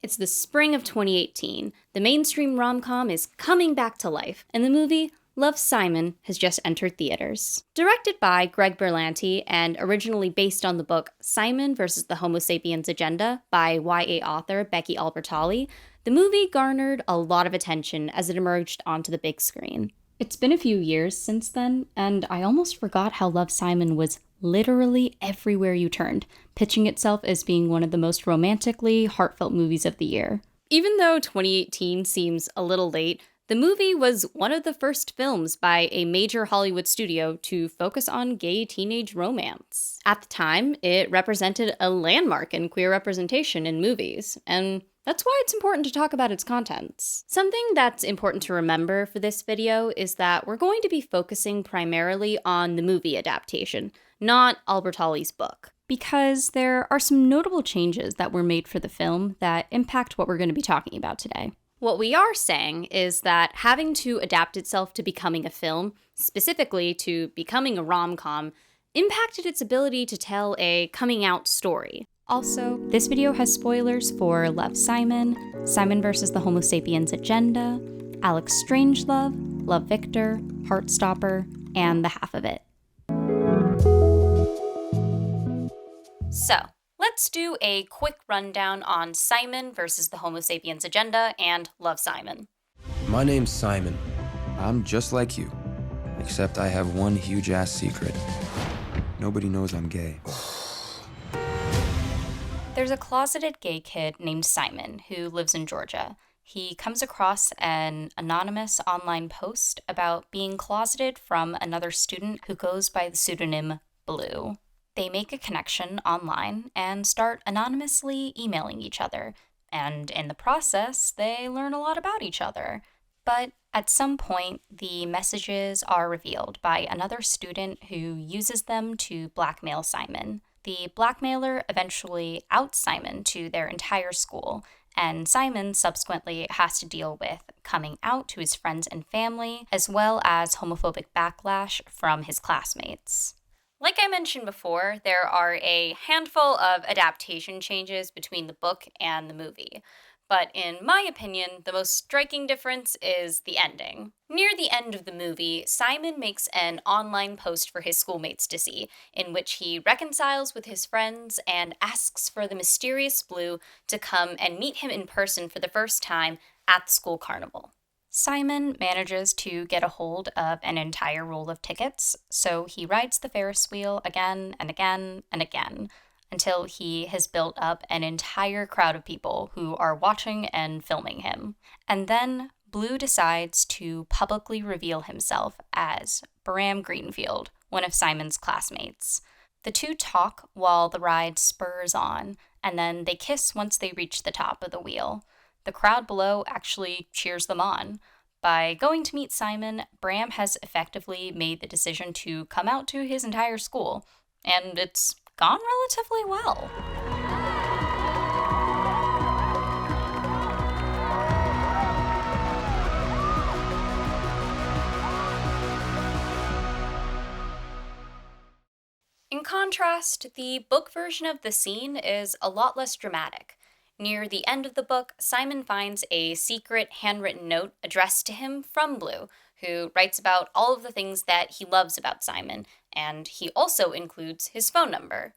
It's the spring of 2018. The mainstream rom-com is coming back to life, and the movie Love, Simon has just entered theaters. Directed by Greg Berlanti and originally based on the book Simon vs. the Homo Sapiens Agenda by YA author Becky Albertalli, the movie garnered a lot of attention as it emerged onto the big screen. It's been a few years since then, and I almost forgot how Love, Simon was literally everywhere you turned, pitching itself as being one of the most romantically heartfelt movies of the year. Even though 2018 seems a little late, the movie was one of the first films by a major Hollywood studio to focus on gay teenage romance. At the time, it represented a landmark in queer representation in movies, and that's why it's important to talk about its contents. Something that's important to remember for this video is that we're going to be focusing primarily on the movie adaptation, not Albertalli's book, because there are some notable changes that were made for the film that impact what we're going to be talking about today. What we are saying is that having to adapt itself to becoming a film, specifically to becoming a rom-com, impacted its ability to tell a coming-out story. Also, this video has spoilers for Love, Simon, Simon vs. the Homo Sapiens Agenda, Alex Strangelove, Love, Victor, Heartstopper, and The Half of It. So, let's do a quick rundown on Simon vs. the Homo Sapiens Agenda and Love, Simon. My name's Simon. I'm just like you, except I have one huge-ass secret. Nobody knows I'm gay. There's a closeted gay kid named Simon who lives in Georgia. He comes across an anonymous online post about being closeted from another student who goes by the pseudonym Blue. They make a connection online and start anonymously emailing each other, and in the process, they learn a lot about each other. But at some point, the messages are revealed by another student who uses them to blackmail Simon. The blackmailer eventually outs Simon to their entire school, and Simon subsequently has to deal with coming out to his friends and family, as well as homophobic backlash from his classmates. Like I mentioned before, there are a handful of adaptation changes between the book and the movie. But in my opinion, the most striking difference is the ending. Near the end of the movie, Simon makes an online post for his schoolmates to see, in which he reconciles with his friends and asks for the mysterious Blue to come and meet him in person for the first time at the school carnival. Simon manages to get a hold of an entire roll of tickets, so he rides the Ferris wheel again and again and again, until he has built up an entire crowd of people who are watching and filming him. And then Blue decides to publicly reveal himself as Bram Greenfield, one of Simon's classmates. The two talk while the ride spurs on, and then they kiss once they reach the top of the wheel. The crowd below actually cheers them on. By going to meet Simon, Bram has effectively made the decision to come out to his entire school, and it's gone relatively well. In contrast, the book version of the scene is a lot less dramatic. Near the end of the book, Simon finds a secret handwritten note addressed to him from Blue, who writes about all of the things that he loves about Simon, and he also includes his phone number.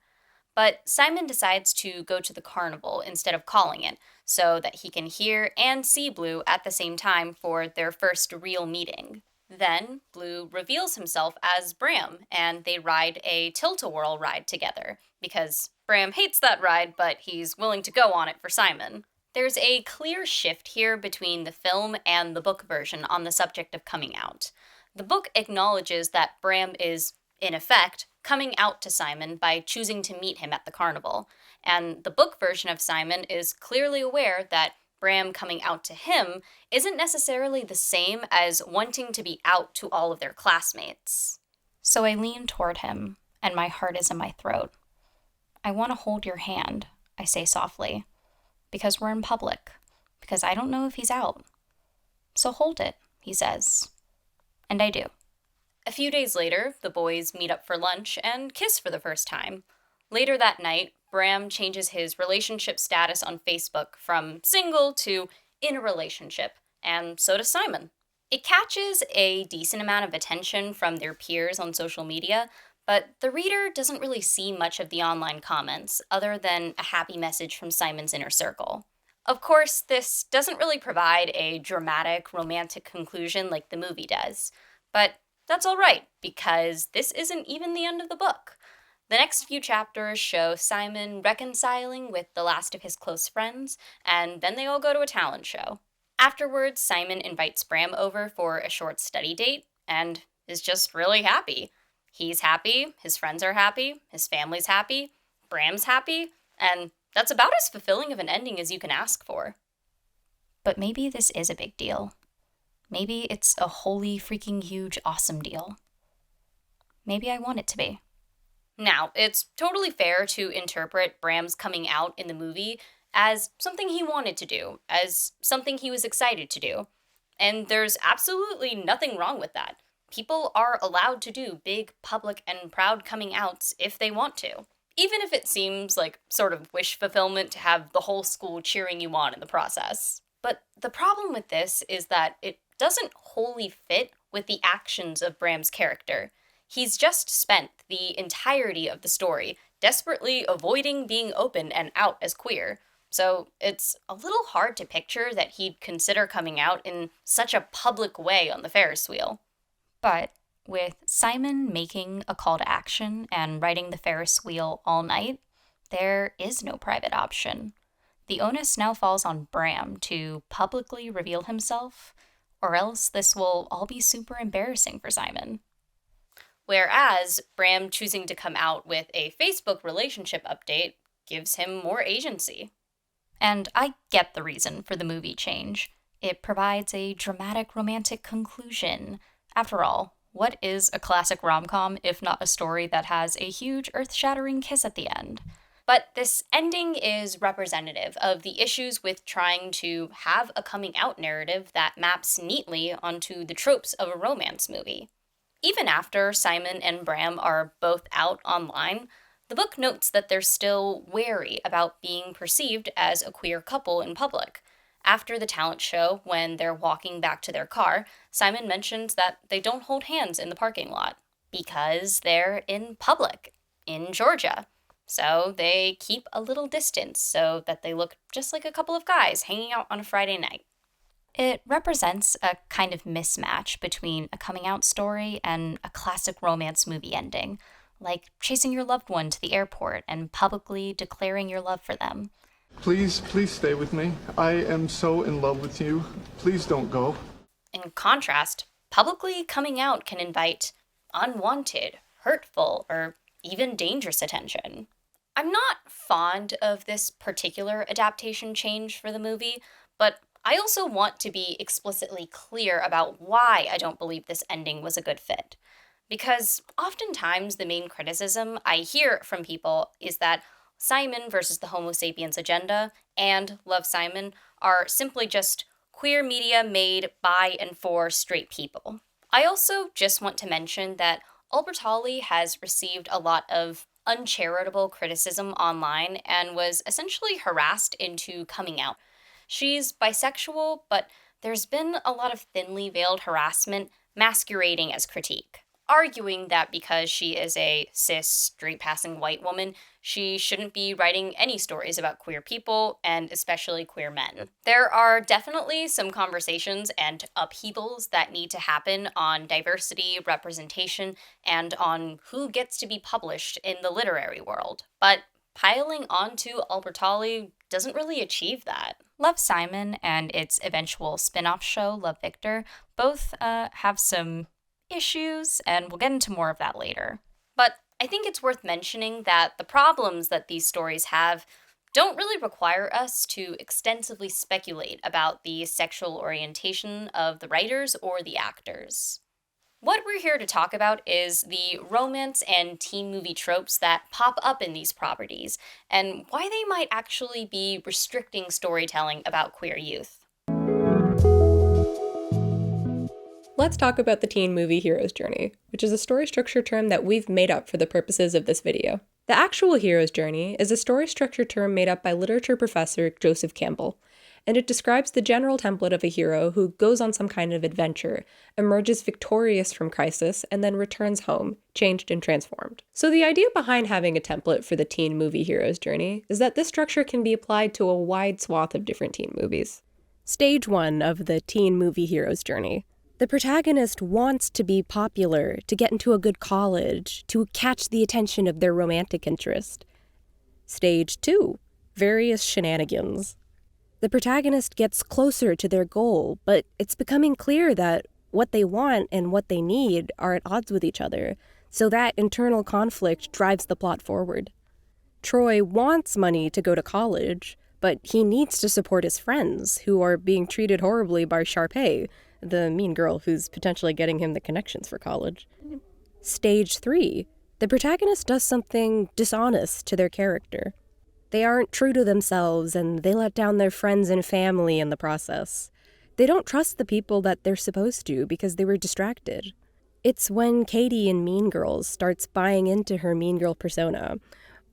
But Simon decides to go to the carnival instead of calling it, so that he can hear and see Blue at the same time for their first real meeting. Then, Blue reveals himself as Bram, and they ride a tilt-a-whirl ride together, because Bram hates that ride, but he's willing to go on it for Simon. There's a clear shift here between the film and the book version on the subject of coming out. The book acknowledges that Bram is, in effect, coming out to Simon by choosing to meet him at the carnival, and the book version of Simon is clearly aware that Bram coming out to him isn't necessarily the same as wanting to be out to all of their classmates. So I lean toward him, and my heart is in my throat. I want to hold your hand, I say softly, because we're in public, because I don't know if he's out. So hold it, he says. And I do. A few days later, the boys meet up for lunch and kiss for the first time. Later that night, Bram changes his relationship status on Facebook from single to in a relationship, and so does Simon. It catches a decent amount of attention from their peers on social media, but the reader doesn't really see much of the online comments, other than a happy message from Simon's inner circle. Of course, this doesn't really provide a dramatic, romantic conclusion like the movie does, but that's alright, because this isn't even the end of the book. The next few chapters show Simon reconciling with the last of his close friends, and then they all go to a talent show. Afterwards, Simon invites Bram over for a short study date, and is just really happy. He's happy, his friends are happy, his family's happy, Bram's happy, and that's about as fulfilling of an ending as you can ask for. But maybe this is a big deal. Maybe it's a holy freaking huge awesome deal. Maybe I want it to be. Now, it's totally fair to interpret Bram's coming out in the movie as something he wanted to do, as something he was excited to do. And there's absolutely nothing wrong with that. People are allowed to do big, public, and proud coming outs if they want to. Even if it seems like sort of wish fulfillment to have the whole school cheering you on in the process. But the problem with this is that it doesn't wholly fit with the actions of Bram's character. He's just spent the entirety of the story desperately avoiding being open and out as queer. So it's a little hard to picture that he'd consider coming out in such a public way on the Ferris wheel. But with Simon making a call to action and riding the Ferris wheel all night, there is no private option. The onus now falls on Bram to publicly reveal himself, or else this will all be super embarrassing for Simon. Whereas Bram choosing to come out with a Facebook relationship update gives him more agency. And I get the reason for the movie change. It provides a dramatic romantic conclusion. After all, what is a classic romcom if not a story that has a huge earth-shattering kiss at the end? But this ending is representative of the issues with trying to have a coming out narrative that maps neatly onto the tropes of a romance movie. Even after Simon and Bram are both out online, the book notes that they're still wary about being perceived as a queer couple in public. After the talent show, when they're walking back to their car, Simon mentions that they don't hold hands in the parking lot because they're in public, in Georgia. So they keep a little distance so that they look just like a couple of guys hanging out on a Friday night. It represents a kind of mismatch between a coming out story and a classic romance movie ending, like chasing your loved one to the airport and publicly declaring your love for them. Please stay with me. I am so in love with you. Please don't go. In contrast, publicly coming out can invite unwanted, hurtful, or even dangerous attention. I'm not fond of this particular adaptation change for the movie, but I also want to be explicitly clear about why I don't believe this ending was a good fit. Because oftentimes the main criticism I hear from people is that Simon versus the Homo sapiens agenda and Love, Simon are simply just queer media made by and for straight people. I also just want to mention that Albertalli has received a lot of uncharitable criticism online and was essentially harassed into coming out. She's bisexual, but there's been a lot of thinly veiled harassment masquerading as critique, arguing that because she is a cis, straight-passing white woman, she shouldn't be writing any stories about queer people, and especially queer men. There are definitely some conversations and upheavals that need to happen on diversity, representation, and on who gets to be published in the literary world. But piling onto Albertalli doesn't really achieve that. Love, Simon and its eventual spin-off show, Love, Victor, both have some issues, and we'll get into more of that later. But I think it's worth mentioning that the problems that these stories have don't really require us to extensively speculate about the sexual orientation of the writers or the actors. What we're here to talk about is the romance and teen movie tropes that pop up in these properties, and why they might actually be restricting storytelling about queer youth. Let's talk about the teen movie hero's journey, which is a story structure term that we've made up for the purposes of this video. The actual hero's journey is a story structure term made up by literature professor Joseph Campbell, and it describes the general template of a hero who goes on some kind of adventure, emerges victorious from crisis, and then returns home, changed and transformed. So the idea behind having a template for the teen movie hero's journey is that this structure can be applied to a wide swath of different teen movies. Stage 1 of the teen movie hero's journey. The protagonist wants to be popular, to get into a good college, to catch the attention of their romantic interest. Stage 2. Various shenanigans. The protagonist gets closer to their goal, but it's becoming clear that what they want and what they need are at odds with each other, so that internal conflict drives the plot forward. Troy wants money to go to college, but he needs to support his friends, who are being treated horribly by Sharpay, the mean girl who's potentially getting him the connections for college. Stage 3. The protagonist does something dishonest to their character. They aren't true to themselves, and they let down their friends and family in the process. They don't trust the people that they're supposed to because they were distracted. It's when Katie in Mean Girls starts buying into her mean girl persona,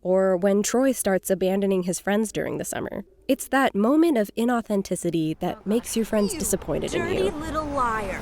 or when Troy starts abandoning his friends during the summer. It's that moment of inauthenticity that makes your friends disappointed in you. Dirty little liar.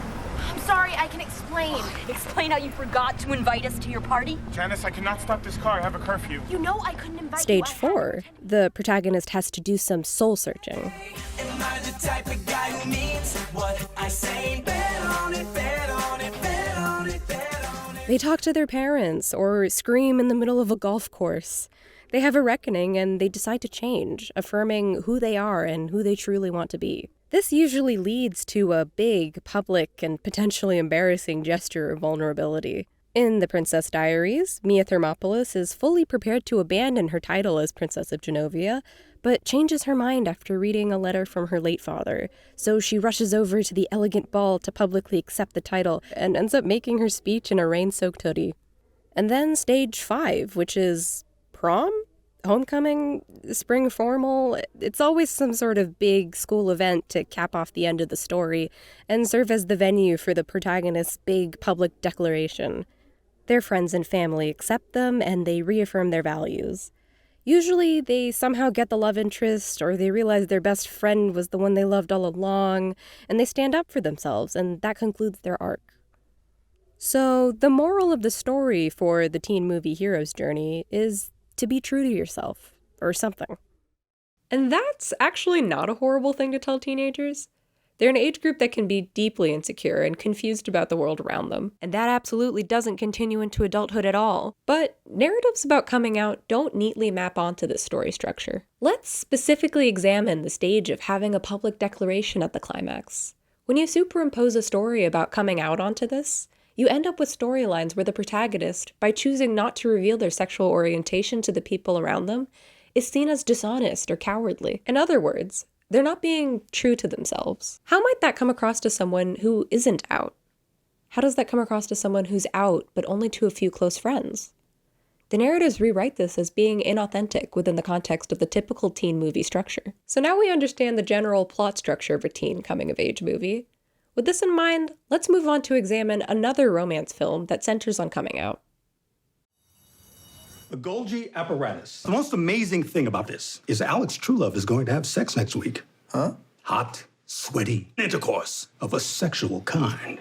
I'm sorry, I can explain. Explain how you forgot to invite us to your party? Janice, I cannot stop this car. I have a curfew. You know I couldn't invite Stage you. 4, the protagonist has to do some soul searching. Am I the type of guy who means what I say? Bet on it, bet on it, bet on it, bet on it. They talk to their parents or scream in the middle of a golf course. They have a reckoning and they decide to change, affirming who they are and who they truly want to be. This usually leads to a big, public, and potentially embarrassing gesture of vulnerability. In The Princess Diaries, Mia Thermopolis is fully prepared to abandon her title as Princess of Genovia, but changes her mind after reading a letter from her late father, so she rushes over to the elegant ball to publicly accept the title and ends up making her speech in a rain-soaked hoodie. And then stage 5, which is prom? Homecoming? Spring formal? It's always some sort of big school event to cap off the end of the story and serve as the venue for the protagonist's big public declaration. Their friends and family accept them and they reaffirm their values. Usually they somehow get the love interest or they realize their best friend was the one they loved all along and they stand up for themselves, and that concludes their arc. So the moral of the story for the teen movie hero's journey is to be true to yourself, or something. And that's actually not a horrible thing to tell teenagers. They're an age group that can be deeply insecure and confused about the world around them, and that absolutely doesn't continue into adulthood at all. But narratives about coming out don't neatly map onto this story structure. Let's specifically examine the stage of having a public declaration at the climax. When you superimpose a story about coming out onto this, you end up with storylines where the protagonist, by choosing not to reveal their sexual orientation to the people around them, is seen as dishonest or cowardly. In other words, they're not being true to themselves. How might that come across to someone who isn't out? How does that come across to someone who's out, but only to a few close friends? The narratives rewrite this as being inauthentic within the context of the typical teen movie structure. So now we understand the general plot structure of a teen coming-of-age movie. With this in mind, let's move on to examine another romance film that centers on coming out. The Golgi apparatus. The most amazing thing about this is Alex Truelove is going to have sex next week. Huh? Hot, sweaty intercourse of a sexual kind.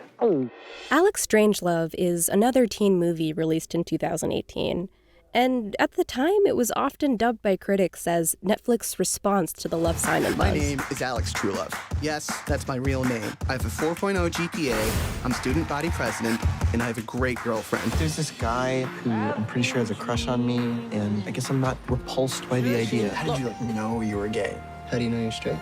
Alex Strangelove is another teen movie released in 2018. And at the time, it was often dubbed by critics as Netflix's response to the Love, Simon buzz. My name is Alex Truelove. Yes, that's my real name. I have a 4.0 GPA, I'm student body president, and I have a great girlfriend. There's this guy who I'm pretty sure has a crush on me, and I guess I'm not repulsed by the idea. How did you know you were gay? How do you know you're straight?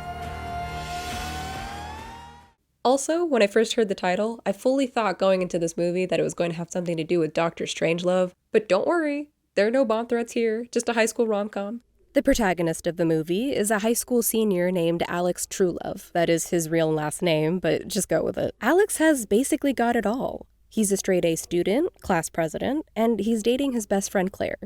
Also, when I first heard the title, I fully thought going into this movie that it was going to have something to do with Dr. Strangelove, but don't worry. There are no bomb threats here, just a high school rom-com. The protagonist of the movie is a high school senior named Alex Truelove. That is his real last name, but just go with it. Alex has basically got it all. He's a straight-A student, class president, and he's dating his best friend Claire.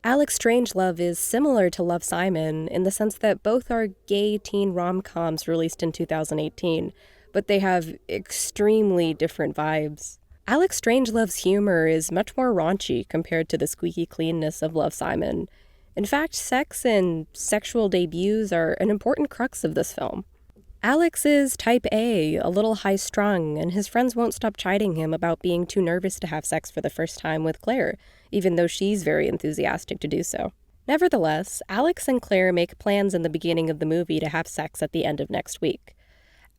Alex Strangelove is similar to Love, Simon in the sense that both are gay teen rom-coms released in 2018, but they have extremely different vibes. Alex Strangelove's humor is much more raunchy compared to the squeaky cleanness of Love, Simon. In fact, sex and sexual debuts are an important crux of this film. Alex is type A little high-strung, and his friends won't stop chiding him about being too nervous to have sex for the first time with Claire, even though she's very enthusiastic to do so. Nevertheless, Alex and Claire make plans in the beginning of the movie to have sex at the end of next week.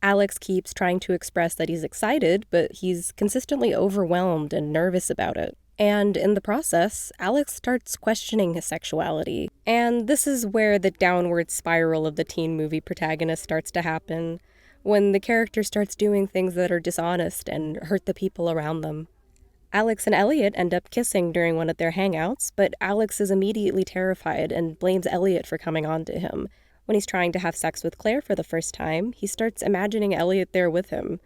Alex keeps trying to express that he's excited, but he's consistently overwhelmed and nervous about it. And in the process, Alex starts questioning his sexuality. And this is where the downward spiral of the teen movie protagonist starts to happen, when the character starts doing things that are dishonest and hurt the people around them. Alex and Elliot end up kissing during one of their hangouts, but Alex is immediately terrified and blames Elliot for coming on to him. When he's trying to have sex with Claire for the first time, he starts imagining Elliot there with him.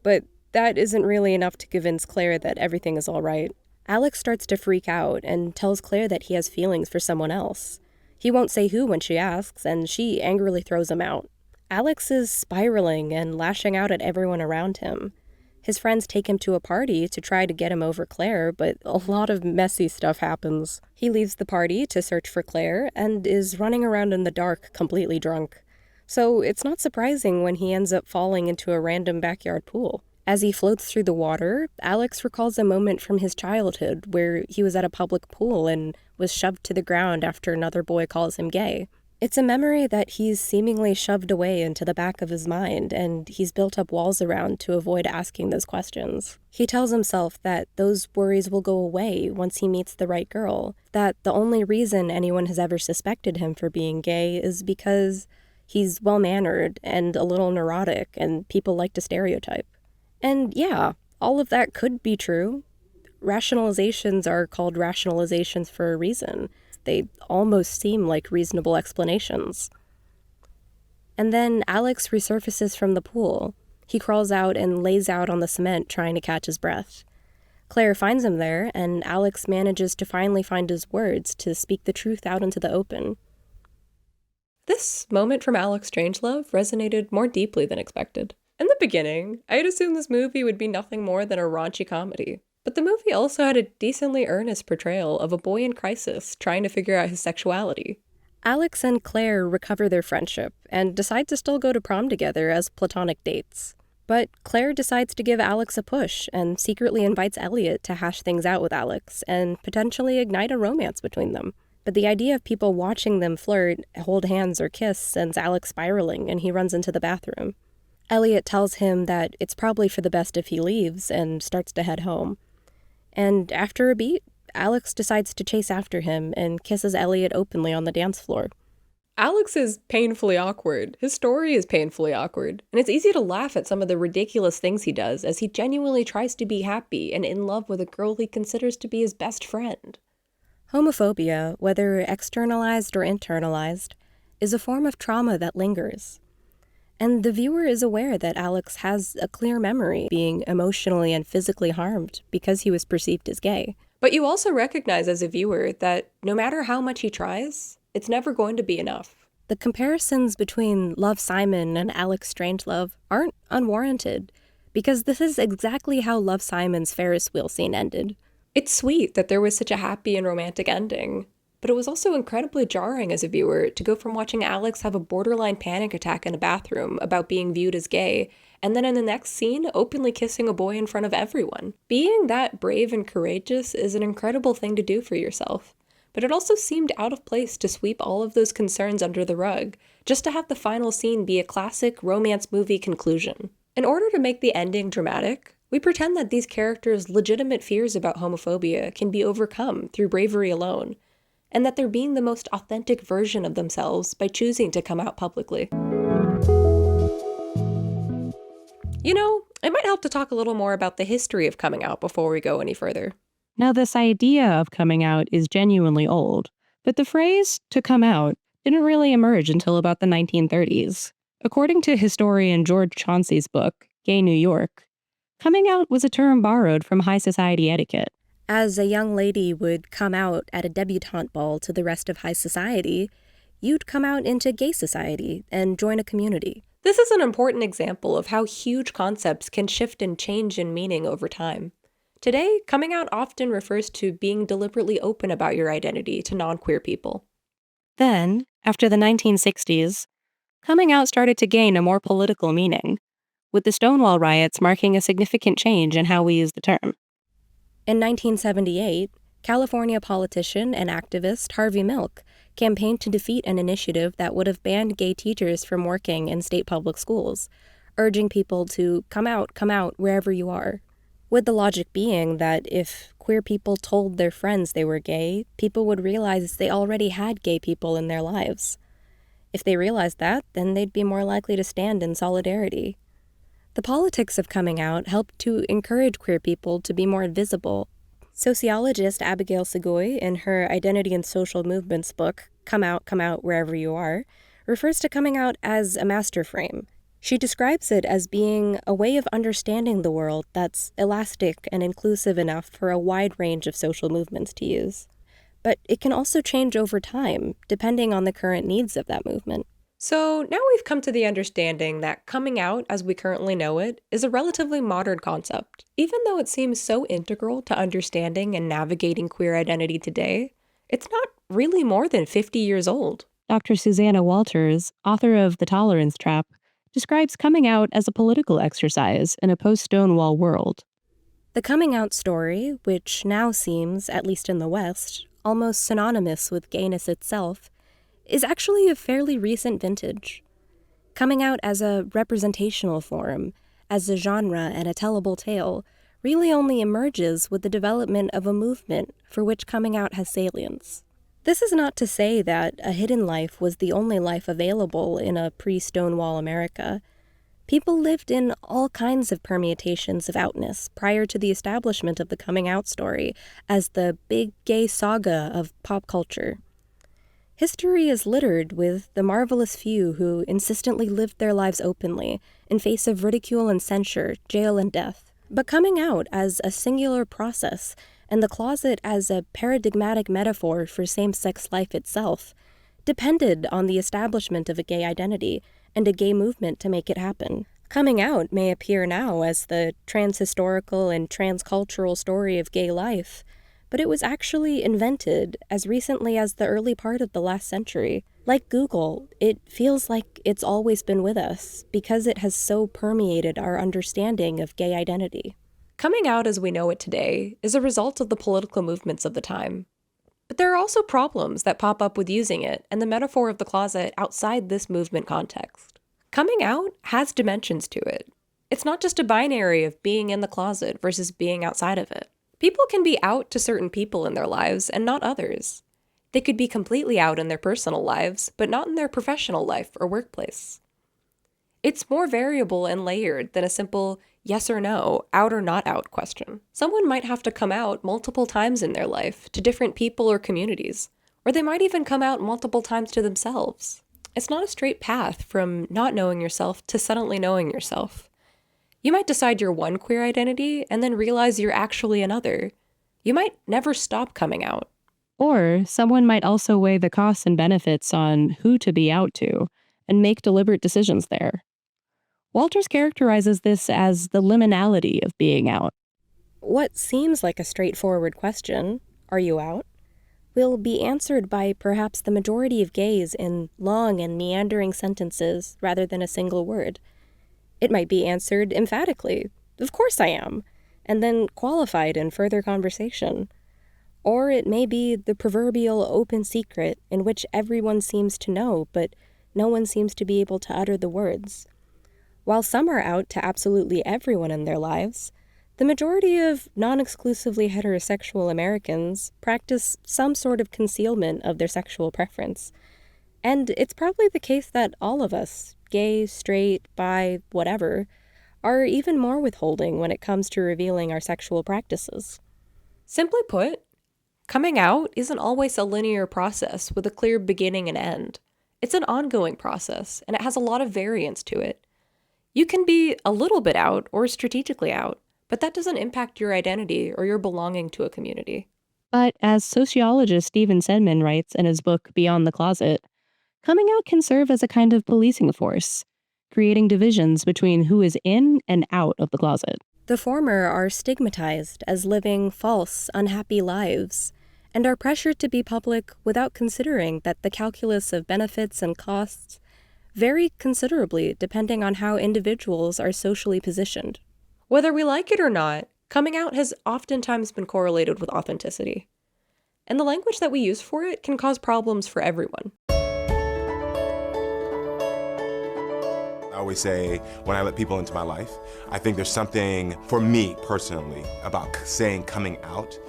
But that isn't really enough to convince Claire that everything is all right. Alex starts to freak out and tells Claire that he has feelings for someone else. He won't say who when she asks, and she angrily throws him out. Alex is spiraling and lashing out at everyone around him. His friends take him to a party to try to get him over Claire, but a lot of messy stuff happens. He leaves the party to search for Claire and is running around in the dark, completely drunk. So it's not surprising when he ends up falling into a random backyard pool. As he floats through the water, Alex recalls a moment from his childhood where he was at a public pool and was shoved to the ground after another boy calls him gay. It's a memory that he's seemingly shoved away into the back of his mind, and he's built up walls around to avoid asking those questions. He tells himself that those worries will go away once he meets the right girl, that the only reason anyone has ever suspected him for being gay is because he's well-mannered and a little neurotic, and people like to stereotype. And yeah, all of that could be true. Rationalizations are called rationalizations for a reason. They almost seem like reasonable explanations. And then Alex resurfaces from the pool. He crawls out and lays out on the cement trying to catch his breath. Claire finds him there, and Alex manages to finally find his words to speak the truth out into the open. This moment from Alex Strangelove resonated more deeply than expected. In the beginning, I had assumed this movie would be nothing more than a raunchy comedy. But the movie also had a decently earnest portrayal of a boy in crisis trying to figure out his sexuality. Alex and Claire recover their friendship and decide to still go to prom together as platonic dates. But Claire decides to give Alex a push and secretly invites Elliot to hash things out with Alex and potentially ignite a romance between them. But the idea of people watching them flirt, hold hands, or kiss sends Alex spiraling, and he runs into the bathroom. Elliot tells him that it's probably for the best if he leaves and starts to head home. And after a beat, Alex decides to chase after him and kisses Elliot openly on the dance floor. Alex is painfully awkward. His story is painfully awkward. And it's easy to laugh at some of the ridiculous things he does as he genuinely tries to be happy and in love with a girl he considers to be his best friend. Homophobia, whether externalized or internalized, is a form of trauma that lingers. And the viewer is aware that Alex has a clear memory being emotionally and physically harmed because he was perceived as gay. But you also recognize as a viewer that no matter how much he tries, it's never going to be enough. The comparisons between Love, Simon and Alex Strangelove aren't unwarranted, because this is exactly how Love, Simon's Ferris wheel scene ended. It's sweet that there was such a happy and romantic ending, but it was also incredibly jarring as a viewer to go from watching Alex have a borderline panic attack in a bathroom about being viewed as gay, and then in the next scene, openly kissing a boy in front of everyone. Being that brave and courageous is an incredible thing to do for yourself, but it also seemed out of place to sweep all of those concerns under the rug, just to have the final scene be a classic romance movie conclusion. In order to make the ending dramatic, we pretend that these characters' legitimate fears about homophobia can be overcome through bravery alone, and that they're being the most authentic version of themselves by choosing to come out publicly. You know, it might help to talk a little more about the history of coming out before we go any further. Now, this idea of coming out is genuinely old, but the phrase to come out didn't really emerge until about the 1930s. According to historian George Chauncey's book, Gay New York, coming out was a term borrowed from high society etiquette. As a young lady would come out at a debutante ball to the rest of high society, you'd come out into gay society and join a community. This is an important example of how huge concepts can shift and change in meaning over time. Today, coming out often refers to being deliberately open about your identity to non-queer people. Then, after the 1960s, coming out started to gain a more political meaning, with the Stonewall riots marking a significant change in how we use the term. In 1978, California politician and activist Harvey Milk campaigned to defeat an initiative that would have banned gay teachers from working in state public schools, urging people to come out wherever you are. With the logic being that if queer people told their friends they were gay, people would realize they already had gay people in their lives. If they realized that, then they'd be more likely to stand in solidarity. The politics of coming out helped to encourage queer people to be more visible. Sociologist Abigail Segoy, in her Identity and Social Movements book, Come Out, Wherever You Are, refers to coming out as a master frame. She describes it as being a way of understanding the world that's elastic and inclusive enough for a wide range of social movements to use. But it can also change over time, depending on the current needs of that movement. So now we've come to the understanding that coming out as we currently know it is a relatively modern concept. Even though it seems so integral to understanding and navigating queer identity today, it's not really more than 50 years old. Dr. Susanna Walters, author of The Tolerance Trap, describes coming out as a political exercise in a post-Stonewall world. The coming out story, which now seems, at least in the West, almost synonymous with gayness itself, is actually a fairly recent vintage. Coming out as a representational form, as a genre and a tellable tale, really only emerges with the development of a movement for which coming out has salience. This is not to say that a hidden life was the only life available in a pre-Stonewall America. People lived in all kinds of permutations of outness prior to the establishment of the coming out story as the big gay saga of pop culture. History is littered with the marvelous few who insistently lived their lives openly, in face of ridicule and censure, jail and death. But coming out as a singular process, and the closet as a paradigmatic metaphor for same-sex life itself, depended on the establishment of a gay identity and a gay movement to make it happen. Coming out may appear now as the transhistorical and transcultural story of gay life, but it was actually invented as recently as the early part of the last century. Like Google, it feels like it's always been with us because it has so permeated our understanding of gay identity. Coming out as we know it today is a result of the political movements of the time. But there are also problems that pop up with using it and the metaphor of the closet outside this movement context. Coming out has dimensions to it. It's not just a binary of being in the closet versus being outside of it. People can be out to certain people in their lives and not others. They could be completely out in their personal lives, but not in their professional life or workplace. It's more variable and layered than a simple yes or no, out or not out question. Someone might have to come out multiple times in their life to different people or communities, or they might even come out multiple times to themselves. It's not a straight path from not knowing yourself to suddenly knowing yourself. You might decide you're one queer identity and then realize you're actually another. You might never stop coming out. Or someone might also weigh the costs and benefits on who to be out to and make deliberate decisions there. Walters characterizes this as the liminality of being out. What seems like a straightforward question, are you out, will be answered by perhaps the majority of gays in long and meandering sentences rather than a single word. It might be answered emphatically, of course I am, and then qualified in further conversation. Or it may be the proverbial open secret in which everyone seems to know, but no one seems to be able to utter the words. While some are out to absolutely everyone in their lives, the majority of non-exclusively heterosexual Americans practice some sort of concealment of their sexual preference. And it's probably the case that all of us, gay, straight, bi, whatever, are even more withholding when it comes to revealing our sexual practices. Simply put, coming out isn't always a linear process with a clear beginning and end. It's an ongoing process, and it has a lot of variance to it. You can be a little bit out or strategically out, but that doesn't impact your identity or your belonging to a community. But as sociologist Stephen Sedman writes in his book Beyond the Closet, coming out can serve as a kind of policing force, creating divisions between who is in and out of the closet. The former are stigmatized as living false, unhappy lives, and are pressured to be public without considering that the calculus of benefits and costs vary considerably depending on how individuals are socially positioned. Whether we like it or not, coming out has oftentimes been correlated with authenticity. And the language that we use for it can cause problems for everyone. I always say, when I let people into my life, I think there's something, for me personally, about saying coming out.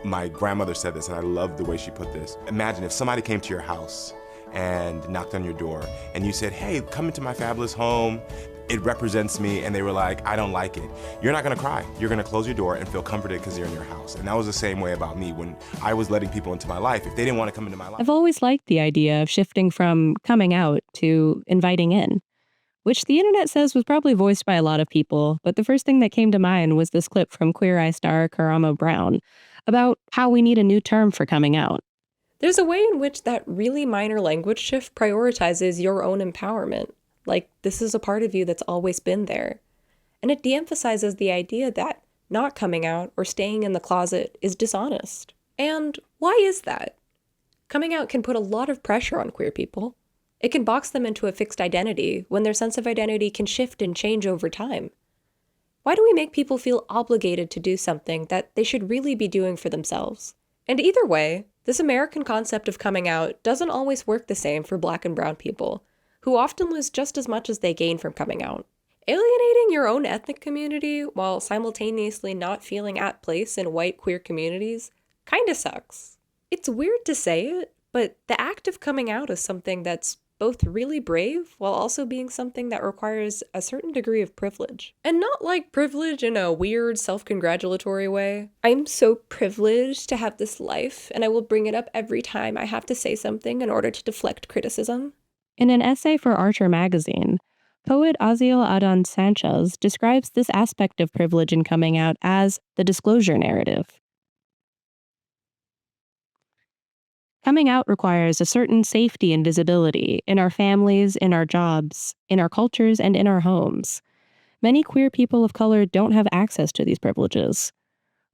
My grandmother said this, and I love the way she put this. Imagine if somebody came to your house and knocked on your door, and you said, hey, come into my fabulous home. It represents me, and they were like, I don't like it. You're not gonna cry. You're gonna close your door and feel comforted because you're in your house. And that was the same way about me when I was letting people into my life. If they didn't want to come into my life. I've always liked the idea of shifting from coming out to inviting in, which the internet says was probably voiced by a lot of people, but the first thing that came to mind was this clip from Queer Eye star Karamo Brown about how we need a new term for coming out. There's a way in which that really minor language shift prioritizes your own empowerment. Like, this is a part of you that's always been there. And it de-emphasizes the idea that not coming out or staying in the closet is dishonest. And why is that? Coming out can put a lot of pressure on queer people. It can box them into a fixed identity when their sense of identity can shift and change over time. Why do we make people feel obligated to do something that they should really be doing for themselves? And either way, this American concept of coming out doesn't always work the same for Black and brown people, who often lose just as much as they gain from coming out. Alienating your own ethnic community while simultaneously not feeling at place in white queer communities kinda sucks. It's weird to say it, but the act of coming out is something that's both really brave while also being something that requires a certain degree of privilege. And not like privilege in a weird, self-congratulatory way. I'm so privileged to have this life, and I will bring it up every time I have to say something in order to deflect criticism. In an essay for Archer magazine, poet Aziel Adon Sanchez describes this aspect of privilege in coming out as the disclosure narrative. Coming out requires a certain safety and visibility in our families, in our jobs, in our cultures, and in our homes. Many queer people of color don't have access to these privileges.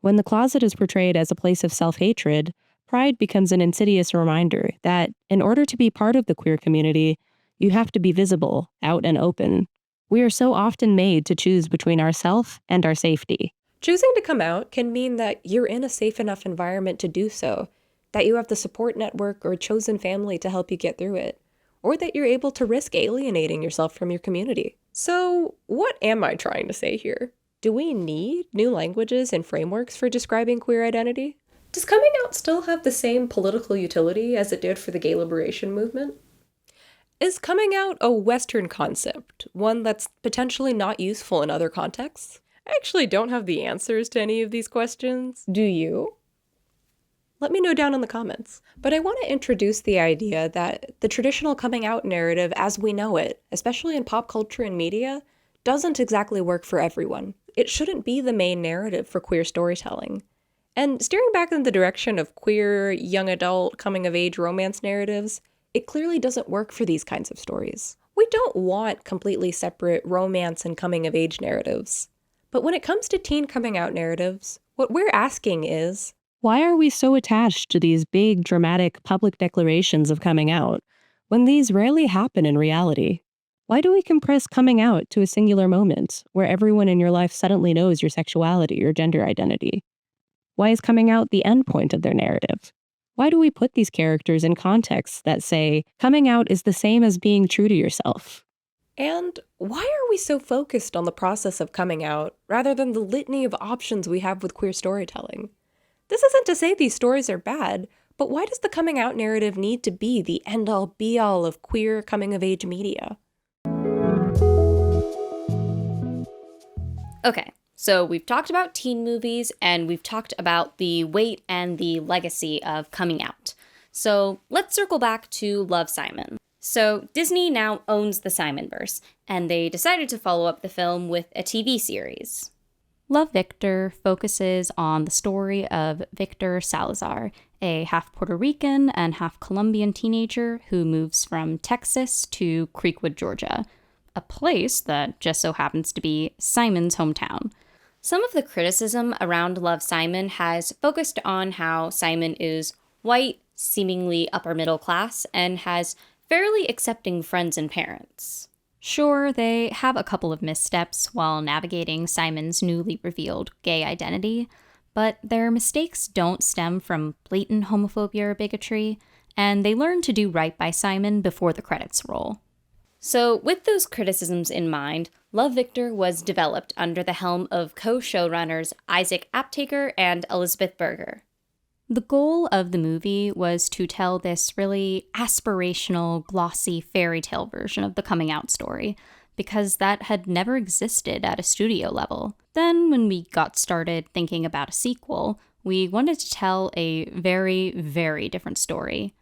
When the closet is portrayed as a place of self-hatred, pride becomes an insidious reminder that in order to be part of the queer community, you have to be visible, out and open. We are so often made to choose between ourself and our safety. Choosing to come out can mean that you're in a safe enough environment to do so, that you have the support network or chosen family to help you get through it, or that you're able to risk alienating yourself from your community. So, what am I trying to say here? Do we need new languages and frameworks for describing queer identity? Does coming out still have the same political utility as it did for the gay liberation movement? Is coming out a Western concept, one that's potentially not useful in other contexts? I actually don't have the answers to any of these questions. Do you? Let me know down in the comments. But I want to introduce the idea that the traditional coming out narrative as we know it, especially in pop culture and media, doesn't exactly work for everyone. It shouldn't be the main narrative for queer storytelling. And steering back in the direction of queer, young adult, coming-of-age romance narratives, it clearly doesn't work for these kinds of stories. We don't want completely separate romance and coming-of-age narratives. But when it comes to teen coming-out narratives, what we're asking is, why are we so attached to these big, dramatic, public declarations of coming out, when these rarely happen in reality? Why do we compress coming out to a singular moment, where everyone in your life suddenly knows your sexuality or gender identity? Why is coming out the end point of their narrative? Why do we put these characters in contexts that say, coming out is the same as being true to yourself? And why are we so focused on the process of coming out, rather than the litany of options we have with queer storytelling? This isn't to say these stories are bad, but why does the coming out narrative need to be the end-all be-all of queer coming-of-age media? Okay, so we've talked about teen movies, and we've talked about the weight and the legacy of coming out. So let's circle back to Love, Simon. So Disney now owns the Simonverse, and they decided to follow up the film with a TV series. Love, Victor focuses on the story of Victor Salazar, a half Puerto Rican and half Colombian teenager who moves from Texas to Creekwood, Georgia, a place that just so happens to be Simon's hometown. Some of the criticism around Love, Simon has focused on how Simon is white, seemingly upper middle class, and has fairly accepting friends and parents. Sure, they have a couple of missteps while navigating Simon's newly revealed gay identity, but their mistakes don't stem from blatant homophobia or bigotry, and they learn to do right by Simon before the credits roll. So, with those criticisms in mind, Love, Victor was developed under the helm of co-showrunners Isaac Aptaker and Elizabeth Berger. The goal of the movie was to tell this really aspirational, glossy fairy tale version of the coming out story, because that had never existed at a studio level. Then, when we got started thinking about a sequel, we wanted to tell a very, very different story.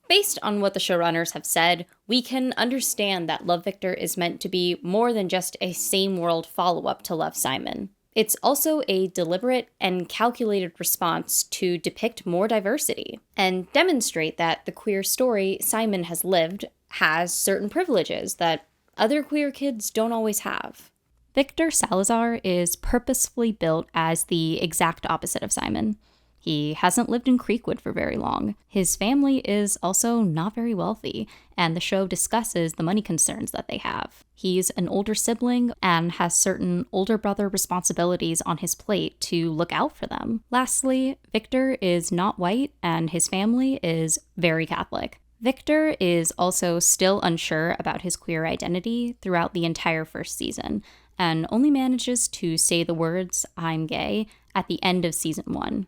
Based on what the showrunners have said, we can understand that Love, Victor is meant to be more than just a same-world follow-up to Love, Simon. It's also a deliberate and calculated response to depict more diversity and demonstrate that the queer story Simon has lived has certain privileges that other queer kids don't always have. Victor Salazar is purposefully built as the exact opposite of Simon. He hasn't lived in Creekwood for very long. His family is also not very wealthy, and the show discusses the money concerns that they have. He's an older sibling and has certain older brother responsibilities on his plate to look out for them. Lastly, Victor is not white, and his family is very Catholic. Victor is also still unsure about his queer identity throughout the entire first season, and only manages to say the words, "I'm gay," at the end of season 1.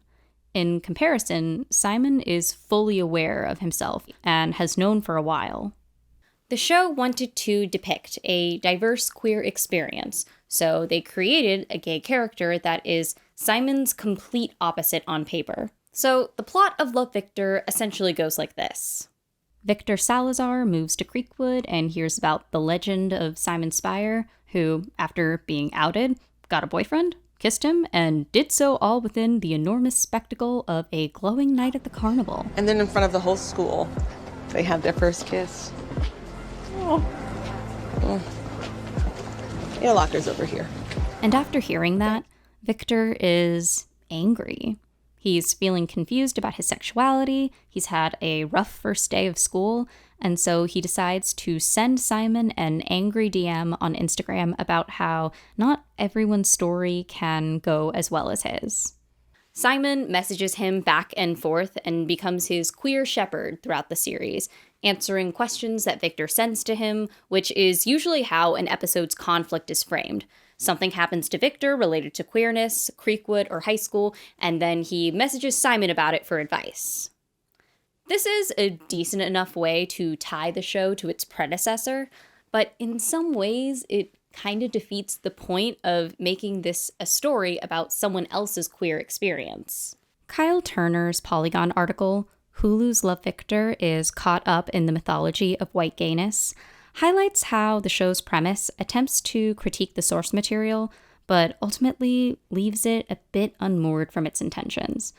In comparison, Simon is fully aware of himself and has known for a while. The show wanted to depict a diverse queer experience, so they created a gay character that is Simon's complete opposite on paper. So the plot of Love, Victor essentially goes like this. Victor Salazar moves to Creekwood and hears about the legend of Simon Spire, who, after being outed, got a boyfriend, kissed him, and did so all within the enormous spectacle of a glowing night at the carnival. And then in front of the whole school, they had their first kiss. Oh. Your locker's over here. And after hearing that, Victor is angry. He's feeling confused about his sexuality, he's had a rough first day of school, and so he decides to send Simon an angry DM on Instagram about how not everyone's story can go as well as his. Simon messages him back and forth and becomes his queer shepherd throughout the series, answering questions that Victor sends to him, which is usually how an episode's conflict is framed. Something happens to Victor related to queerness, Creekwood, or high school, and then he messages Simon about it for advice. This is a decent enough way to tie the show to its predecessor, but in some ways it kind of defeats the point of making this a story about someone else's queer experience. Kyle Turner's Polygon article, Hulu's Love, Victor is caught up in the mythology of white gayness, highlights how the show's premise attempts to critique the source material, but ultimately leaves it a bit unmoored from its intentions.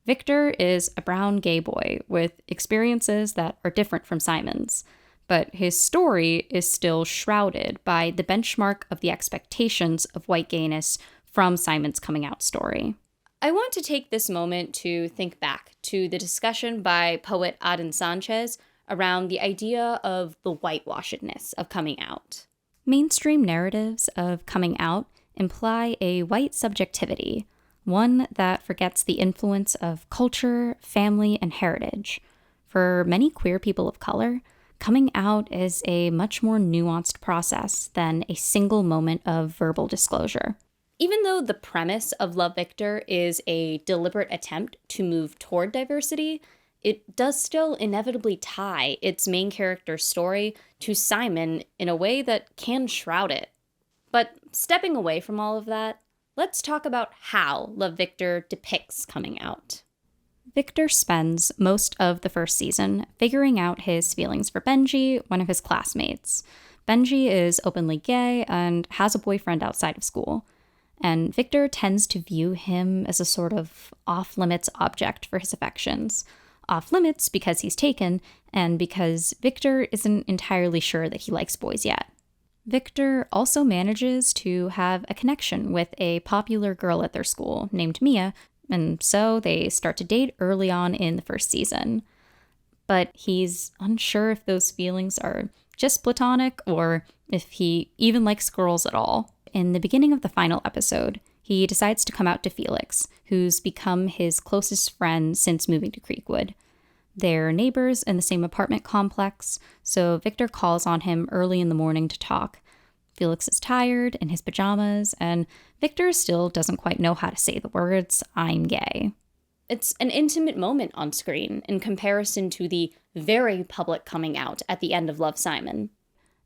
Victor is a brown gay boy with experiences that are different from Simon's, but his story is still shrouded by the benchmark of the expectations of white gayness from Simon's coming out story. I want to take this moment to think back to the discussion by poet Aden Sanchez around the idea of the whitewashedness of coming out. Mainstream narratives of coming out imply a white subjectivity, one that forgets the influence of culture, family, and heritage. For many queer people of color, coming out is a much more nuanced process than a single moment of verbal disclosure. Even though the premise of Love, Victor is a deliberate attempt to move toward diversity, it does still inevitably tie its main character's story to Simon in a way that can shroud it. But stepping away from all of that, let's talk about how Love, Victor depicts coming out. Victor spends most of the first season figuring out his feelings for Benji, one of his classmates. Benji is openly gay and has a boyfriend outside of school, and Victor tends to view him as a sort of off-limits object for his affections. Off-limits because he's taken, and because Victor isn't entirely sure that he likes boys yet. Victor also manages to have a connection with a popular girl at their school named Mia, and so they start to date early on in the first season. But he's unsure if those feelings are just platonic or if he even likes girls at all. In the beginning of the final episode, he decides to come out to Felix, who's become his closest friend since moving to Creekwood. They're neighbors in the same apartment complex, so Victor calls on him early in the morning to talk. Felix is tired, in his pajamas, and Victor still doesn't quite know how to say the words, "I'm gay." It's an intimate moment on screen in comparison to the very public coming out at the end of Love, Simon.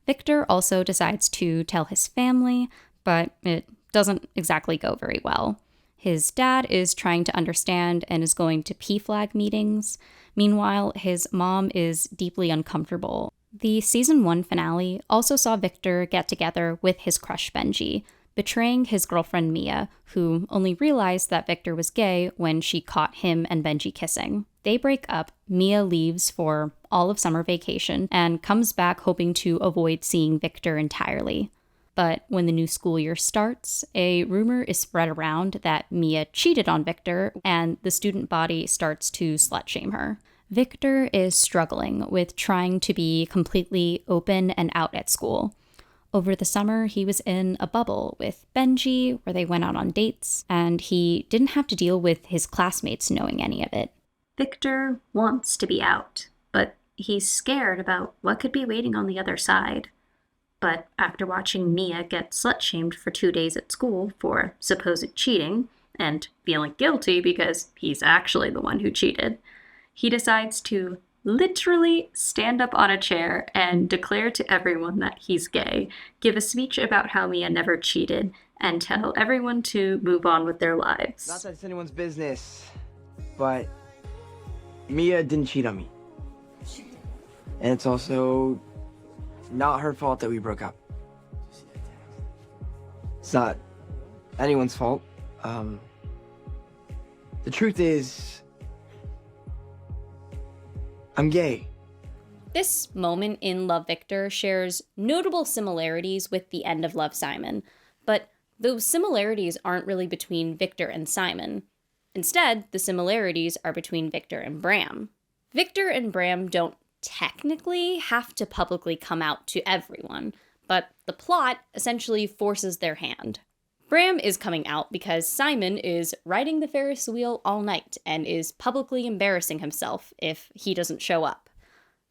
Victor also decides to tell his family, but it doesn't exactly go very well. His dad is trying to understand and is going to PFLAG meetings. Meanwhile, his mom is deeply uncomfortable. The season 1 finale also saw Victor get together with his crush Benji, betraying his girlfriend Mia, who only realized that Victor was gay when she caught him and Benji kissing. They break up, Mia leaves for all of summer vacation, and comes back hoping to avoid seeing Victor entirely. But when the new school year starts, a rumor is spread around that Mia cheated on Victor, and the student body starts to slut-shame her. Victor is struggling with trying to be completely open and out at school. Over the summer, he was in a bubble with Benji, where they went out on dates, and he didn't have to deal with his classmates knowing any of it. Victor wants to be out, but he's scared about what could be waiting on the other side. But after watching Mia get slut-shamed for 2 days at school for supposed cheating, and feeling guilty because he's actually the one who cheated, he decides to literally stand up on a chair and declare to everyone that he's gay, give a speech about how Mia never cheated, and tell everyone to move on with their lives. Not that it's anyone's business, but Mia didn't cheat on me. And it's also not her fault that we broke up. It's not anyone's fault. The truth is, I'm gay. This moment in Love, Victor shares notable similarities with the end of Love, Simon, but those similarities aren't really between Victor and Simon. Instead, the similarities are between Victor and Bram. Victor and Bram don't technically have to publicly come out to everyone, but the plot essentially forces their hand. Bram is coming out because Simon is riding the Ferris wheel all night and is publicly embarrassing himself if he doesn't show up.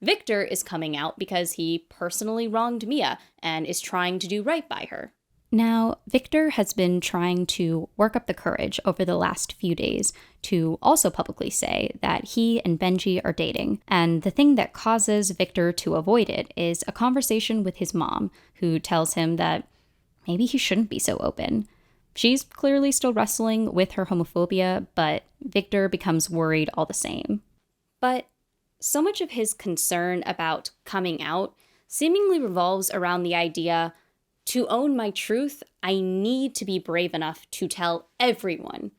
Victor is coming out because he personally wronged Mia and is trying to do right by her. Now, Victor has been trying to work up the courage over the last few days to also publicly say that he and Benji are dating, and the thing that causes Victor to avoid it is a conversation with his mom, who tells him that maybe he shouldn't be so open. She's clearly still wrestling with her homophobia, but Victor becomes worried all the same. But so much of his concern about coming out seemingly revolves around the idea, to own my truth, I need to be brave enough to tell everyone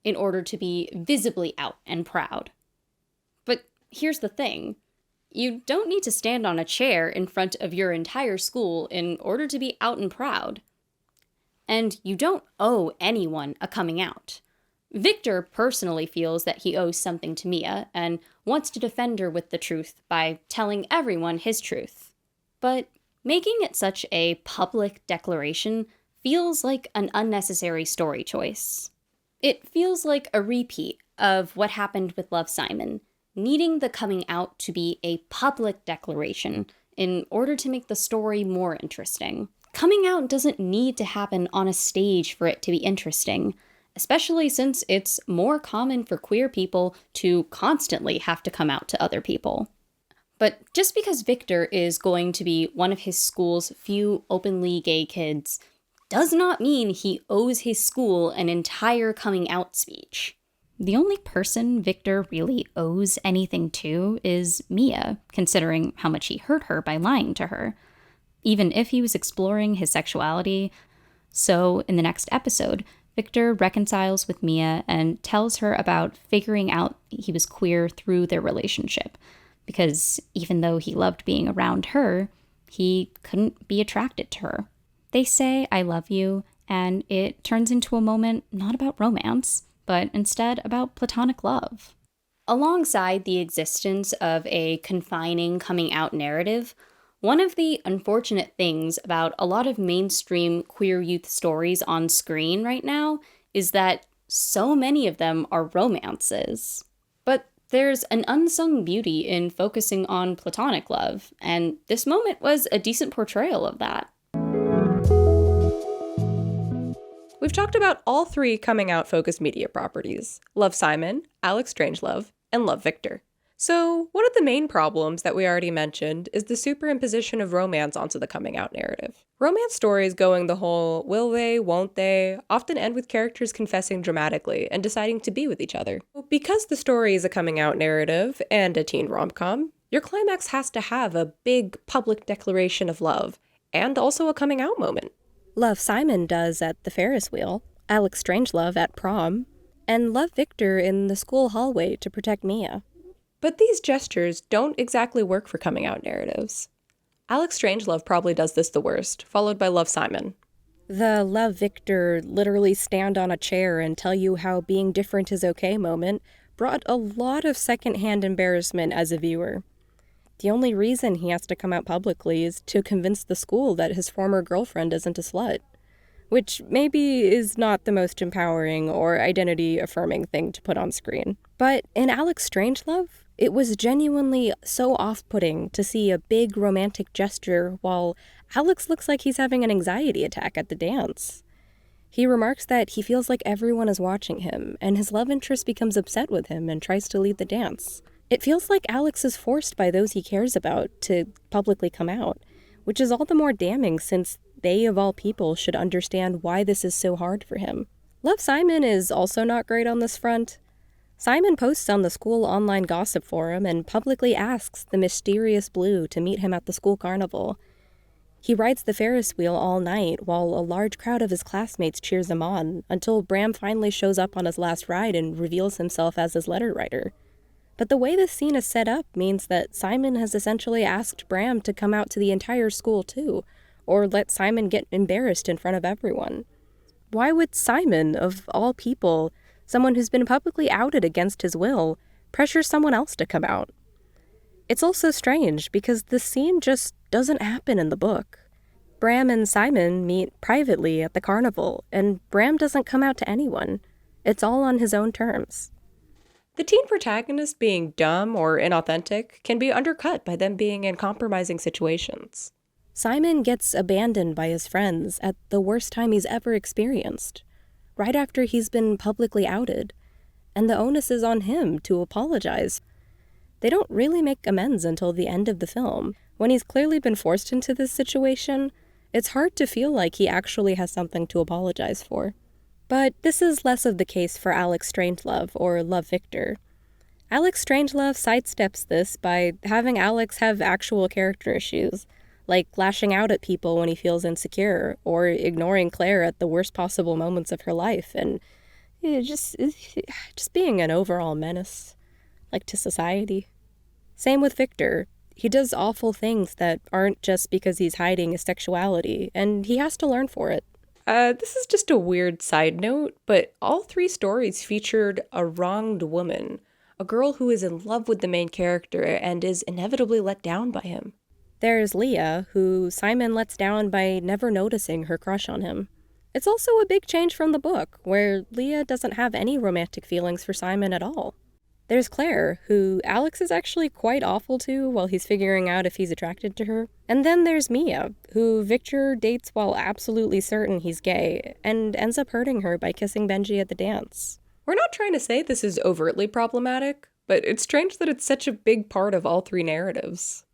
in order to be visibly out and proud. But here's the thing. You don't need to stand on a chair in front of your entire school in order to be out and proud. And you don't owe anyone a coming out. Victor personally feels that he owes something to Mia and wants to defend her with the truth by telling everyone his truth. But making it such a public declaration feels like an unnecessary story choice. It feels like a repeat of what happened with Love, Simon, needing the coming out to be a public declaration in order to make the story more interesting. Coming out doesn't need to happen on a stage for it to be interesting, especially since it's more common for queer people to constantly have to come out to other people. But just because Victor is going to be one of his school's few openly gay kids does not mean he owes his school an entire coming out speech. The only person Victor really owes anything to is Mia, considering how much he hurt her by lying to her, even if he was exploring his sexuality. So in the next episode, Victor reconciles with Mia and tells her about figuring out he was queer through their relationship, because even though he loved being around her, He couldn't be attracted to her. They say, "I love you," and it turns into a moment not about romance, but instead about platonic love. Alongside the existence of a confining coming out narrative, one of the unfortunate things about a lot of mainstream queer youth stories on screen right now is that so many of them are romances. But there's an unsung beauty in focusing on platonic love, and this moment was a decent portrayal of that. We've talked about all 3 coming-out focused media properties: Love, Simon, Alex Strangelove, and Love, Victor. So, one of the main problems that we already mentioned is the superimposition of romance onto the coming-out narrative. Romance stories going the whole will they, won't they, often end with characters confessing dramatically and deciding to be with each other. Because the story is a coming-out narrative and a teen rom-com, your climax has to have a big public declaration of love, and also a coming-out moment. Love, Simon does at the Ferris wheel, Alex Strangelove at prom, and Love, Victor in the school hallway to protect Mia. But these gestures don't exactly work for coming-out narratives. Alex Strangelove probably does this the worst, followed by Love, Simon. The Love, Victor literally stand on a chair and tell you how being different is okay moment brought a lot of secondhand embarrassment as a viewer. The only reason he has to come out publicly is to convince the school that his former girlfriend isn't a slut, which maybe is not the most empowering or identity-affirming thing to put on screen. But in Alex Strangelove, it was genuinely so off-putting to see a big romantic gesture while Alex looks like he's having an anxiety attack at the dance. He remarks that he feels like everyone is watching him, and his love interest becomes upset with him and tries to lead the dance. It feels like Alex is forced by those he cares about to publicly come out, which is all the more damning since they, of all people, should understand why this is so hard for him. Love, Simon is also not great on this front. Simon posts on the school online gossip forum and publicly asks the mysterious Blue to meet him at the school carnival. He rides the Ferris wheel all night while a large crowd of his classmates cheers him on, until Bram finally shows up on his last ride and reveals himself as his letter writer. But the way this scene is set up means that Simon has essentially asked Bram to come out to the entire school too, or let Simon get embarrassed in front of everyone. Why would Simon, of all people, someone who's been publicly outed against his will, pressure someone else to come out? It's also strange because the scene just doesn't happen in the book. Bram and Simon meet privately at the carnival, and Bram doesn't come out to anyone. It's all on his own terms. The teen protagonist being dumb or inauthentic can be undercut by them being in compromising situations. Simon gets abandoned by his friends at the worst time he's ever experienced, right after he's been publicly outed, and the onus is on him to apologize. They don't really make amends until the end of the film. When he's clearly been forced into this situation, it's hard to feel like he actually has something to apologize for. But this is less of the case for Alex Strangelove or Love, Victor. Alex Strangelove sidesteps this by having Alex have actual character issues, like lashing out at people when he feels insecure, or ignoring Claire at the worst possible moments of her life, and just being an overall menace, like to society. Same with Victor. He does awful things that aren't just because he's hiding his sexuality, and he has to learn for it. This is just a weird side note, but all 3 stories featured a wronged woman, a girl who is in love with the main character and is inevitably let down by him. There's Leah, who Simon lets down by never noticing her crush on him. It's also a big change from the book, where Leah doesn't have any romantic feelings for Simon at all. There's Claire, who Alex is actually quite awful to while he's figuring out if he's attracted to her. And then there's Mia, who Victor dates while absolutely certain he's gay, and ends up hurting her by kissing Benji at the dance. We're not trying to say this is overtly problematic, but it's strange that it's such a big part of all 3 narratives.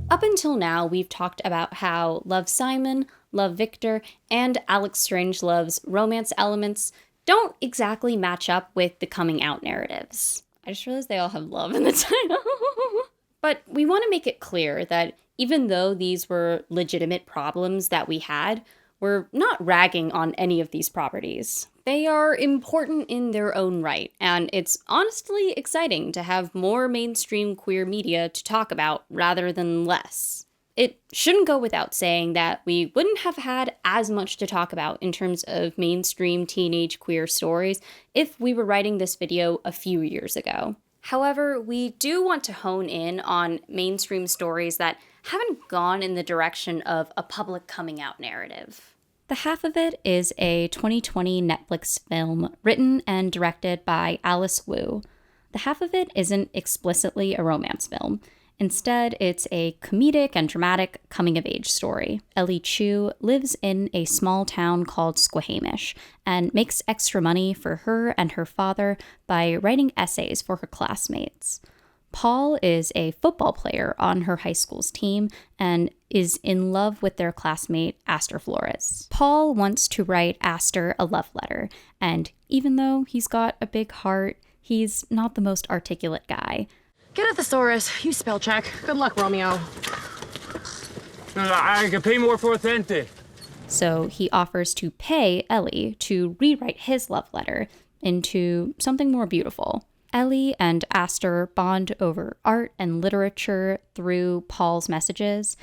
Up until now, we've talked about how Love, Simon, Love, Victor, and Alex Strangelove's romance elements don't exactly match up with the coming out narratives. I just realized they all have love in the title. But we want to make it clear that even though these were legitimate problems that we had, we're not ragging on any of these properties. They are important in their own right, and it's honestly exciting to have more mainstream queer media to talk about rather than less. It shouldn't go without saying that we wouldn't have had as much to talk about in terms of mainstream teenage queer stories if we were writing this video a few years ago. However, we do want to hone in on mainstream stories that haven't gone in the direction of a public coming out narrative. The Half of It is a 2020 Netflix film written and directed by Alice Wu. The Half of It isn't explicitly a romance film. Instead, it's a comedic and dramatic coming-of-age story. Ellie Chu lives in a small town called Squamish and makes extra money for her and her father by writing essays for her classmates. Paul is a football player on her high school's team and is in love with their classmate, Aster Flores. Paul wants to write Aster a love letter, and even though he's got a big heart, he's not the most articulate guy. Get a thesaurus. You spell check. Good luck, Romeo. I can pay more for authentic. So he offers to pay Ellie to rewrite his love letter into something more beautiful. Ellie and Aster bond over art and literature through Paul's messages.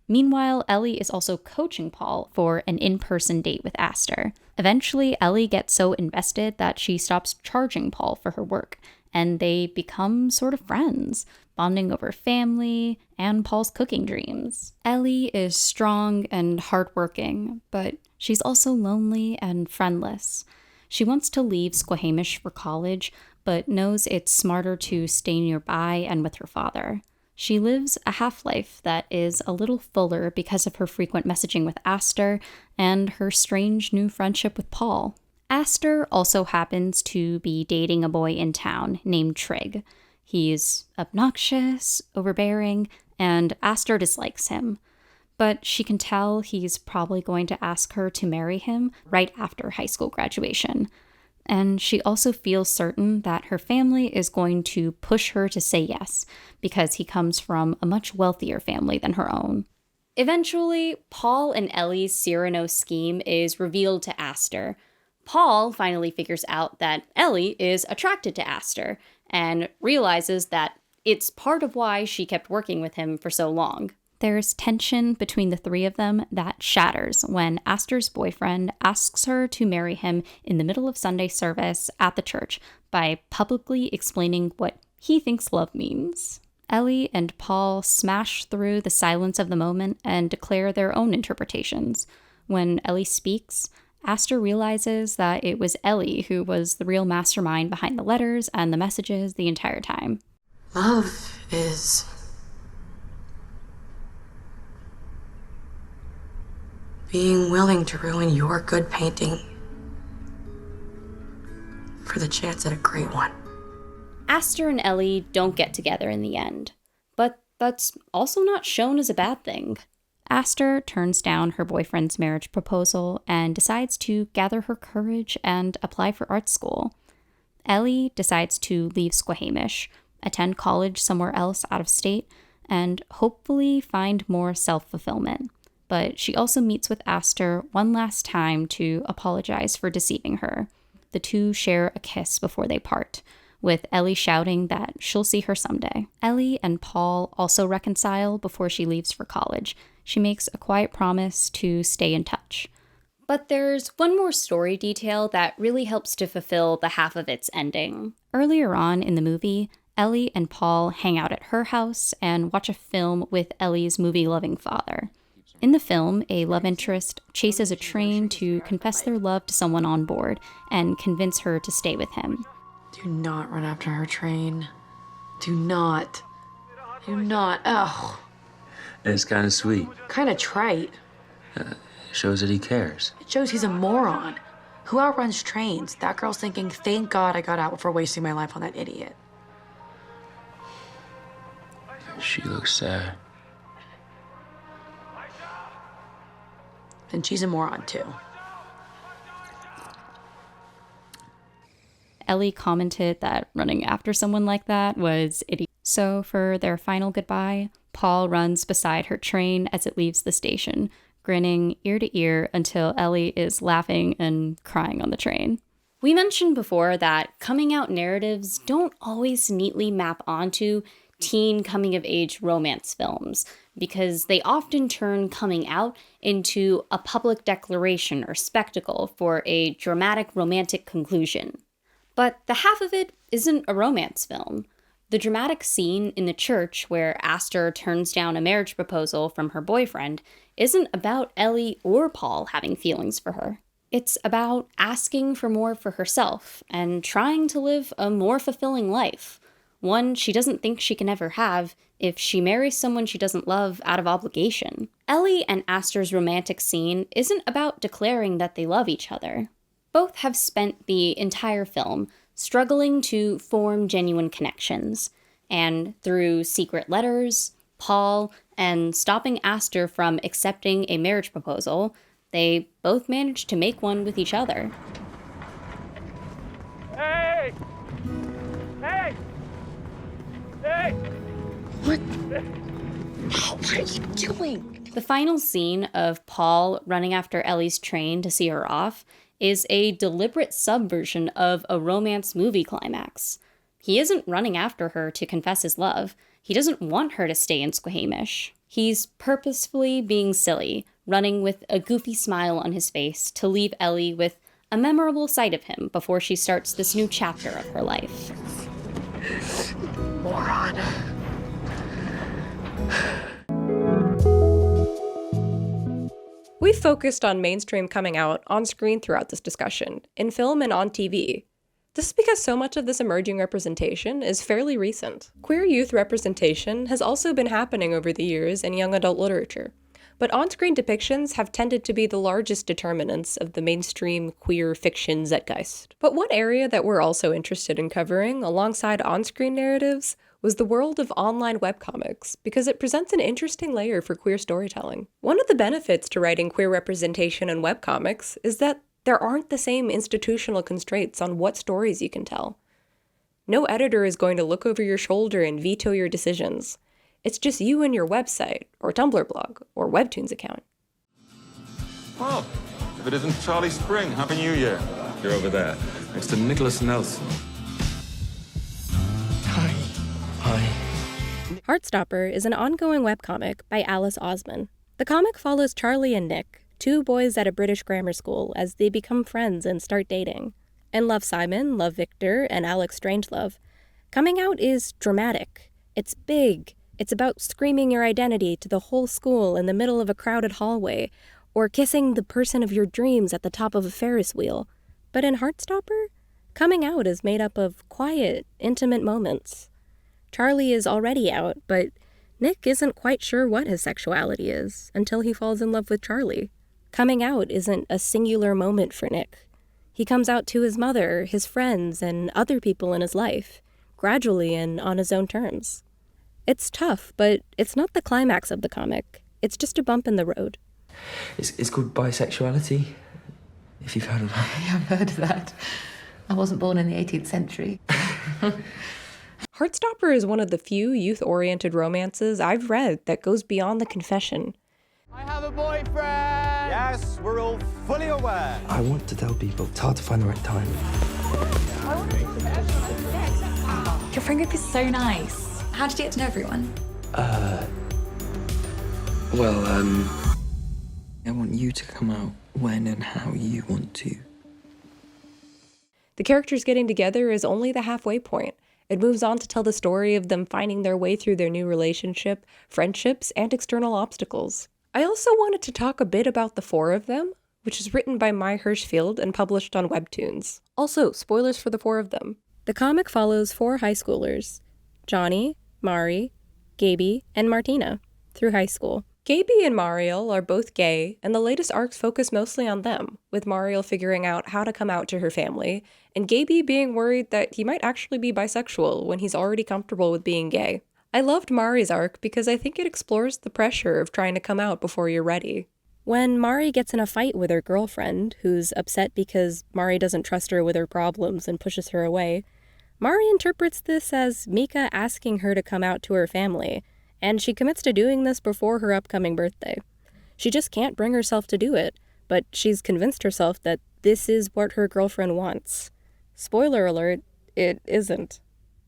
Meanwhile, Ellie is also coaching Paul for an in-person date with Aster. Eventually, Ellie gets so invested that she stops charging Paul for her work, and they become sort of friends, bonding over family and Paul's cooking dreams. Ellie is strong and hardworking, but she's also lonely and friendless. She wants to leave Squamish for college, but knows it's smarter to stay nearby and with her father. She lives a half-life that is a little fuller because of her frequent messaging with Aster and her strange new friendship with Paul. Aster also happens to be dating a boy in town named Trig. He's obnoxious, overbearing, and Aster dislikes him. But she can tell he's probably going to ask her to marry him right after high school graduation. And she also feels certain that her family is going to push her to say yes, because he comes from a much wealthier family than her own. Eventually, Paul and Ellie's Cyrano scheme is revealed to Aster. Paul finally figures out that Ellie is attracted to Aster, and realizes that it's part of why she kept working with him for so long. There's tension between the three of them that shatters when Aster's boyfriend asks her to marry him in the middle of Sunday service at the church by publicly explaining what he thinks love means. Ellie and Paul smash through the silence of the moment and declare their own interpretations. When Ellie speaks, Aster realizes that it was Ellie who was the real mastermind behind the letters and the messages the entire time. Love is being willing to ruin your good painting for the chance at a great one. Aster and Ellie don't get together in the end, but that's also not shown as a bad thing. Aster turns down her boyfriend's marriage proposal and decides to gather her courage and apply for art school. Ellie decides to leave Squamish, attend college somewhere else out of state, and hopefully find more self-fulfillment. But she also meets with Aster one last time to apologize for deceiving her. The two share a kiss before they part, with Ellie shouting that she'll see her someday. Ellie and Paul also reconcile before she leaves for college. She makes a quiet promise to stay in touch. But there's one more story detail that really helps to fulfill the half of its ending. Earlier on in the movie, Ellie and Paul hang out at her house and watch a film with Ellie's movie-loving father. In the film, a love interest chases a train to confess their love to someone on board and convince her to stay with him. Do not run after her train. Do not. Do not. Ugh. It's kind of sweet. Kind of trite. Shows that he cares. It shows he's a moron. Who outruns trains? That girl's thinking, thank God I got out before wasting my life on that idiot. She looks sad. Then she's a moron too. Ellie commented that running after someone like that was idiot. So for their final goodbye, Paul runs beside her train as it leaves the station, grinning ear to ear until Ellie is laughing and crying on the train. We mentioned before that coming out narratives don't always neatly map onto teen coming-of-age romance films, because they often turn coming out into a public declaration or spectacle for a dramatic romantic conclusion. But the half of it isn't a romance film. The dramatic scene in the church where Aster turns down a marriage proposal from her boyfriend isn't about Ellie or Paul having feelings for her. It's about asking for more for herself and trying to live a more fulfilling life, one she doesn't think she can ever have if she marries someone she doesn't love out of obligation. Ellie and Aster's romantic scene isn't about declaring that they love each other. Both have spent the entire film struggling to form genuine connections, and through secret letters, Paul, and stopping Aster from accepting a marriage proposal, they both managed to make one with each other. Hey! Hey! Hey! What are you doing? The final scene of Paul running after Ellie's train to see her off is a deliberate subversion of a romance movie climax. He isn't running after her to confess his love. He doesn't want her to stay in Squamish. He's purposefully being silly, running with a goofy smile on his face to leave Ellie with a memorable sight of him before she starts this new chapter of her life. Moron. We've focused on mainstream coming out on screen throughout this discussion, in film and on TV. This is because so much of this emerging representation is fairly recent. Queer youth representation has also been happening over the years in young adult literature, but on-screen depictions have tended to be the largest determinants of the mainstream queer fiction zeitgeist. But one area that we're also interested in covering, alongside on-screen narratives, was the world of online webcomics, because it presents an interesting layer for queer storytelling. One of the benefits to writing queer representation in webcomics is that there aren't the same institutional constraints on what stories you can tell. No editor is going to look over your shoulder and veto your decisions. It's just you and your website, or Tumblr blog, or Webtoons account. Well, if it isn't Charlie Spring, Happy New Year. You're over there, next to Nicholas Nelson. Hi. Heartstopper is an ongoing webcomic by Alice Osman. The comic follows Charlie and Nick, two boys at a British grammar school, as they become friends and start dating. In Love Simon, Love Victor, and Alex Strangelove, coming out is dramatic. It's big. It's about screaming your identity to the whole school in the middle of a crowded hallway, or kissing the person of your dreams at the top of a Ferris wheel. But in Heartstopper, coming out is made up of quiet, intimate moments. Charlie is already out, but Nick isn't quite sure what his sexuality is until he falls in love with Charlie. Coming out isn't a singular moment for Nick. He comes out to his mother, his friends, and other people in his life, gradually and on his own terms. It's tough, but it's not the climax of the comic. It's just a bump in the road. It's called bisexuality, if you've heard of that. Yeah, I've heard of that. I wasn't born in the 18th century. Heartstopper is one of the few youth-oriented romances I've read that goes beyond the confession. I have a boyfriend! Yes, we're all fully aware. I want to tell people it's hard to find the right time. Your friend group is so nice. How did you get to know everyone? I want you to come out when and how you want to. The characters getting together is only the halfway point. It moves on to tell the story of them finding their way through their new relationship, friendships, and external obstacles. I also wanted to talk a bit about The Four of Them, which is written by Mai Hirschfield and published on Webtoons. Also, spoilers for The Four of Them. The comic follows 4 high schoolers, Johnny, Mari, Gaby, and Martina, through high school. Gaby and Mariel are both gay, and the latest arcs focus mostly on them, with Mariel figuring out how to come out to her family, and Gaby being worried that he might actually be bisexual when he's already comfortable with being gay. I loved Mari's arc because I think it explores the pressure of trying to come out before you're ready. When Mari gets in a fight with her girlfriend, who's upset because Mari doesn't trust her with her problems and pushes her away, Mari interprets this as Mika asking her to come out to her family, and she commits to doing this before her upcoming birthday. She just can't bring herself to do it, but she's convinced herself that this is what her girlfriend wants. Spoiler alert, it isn't.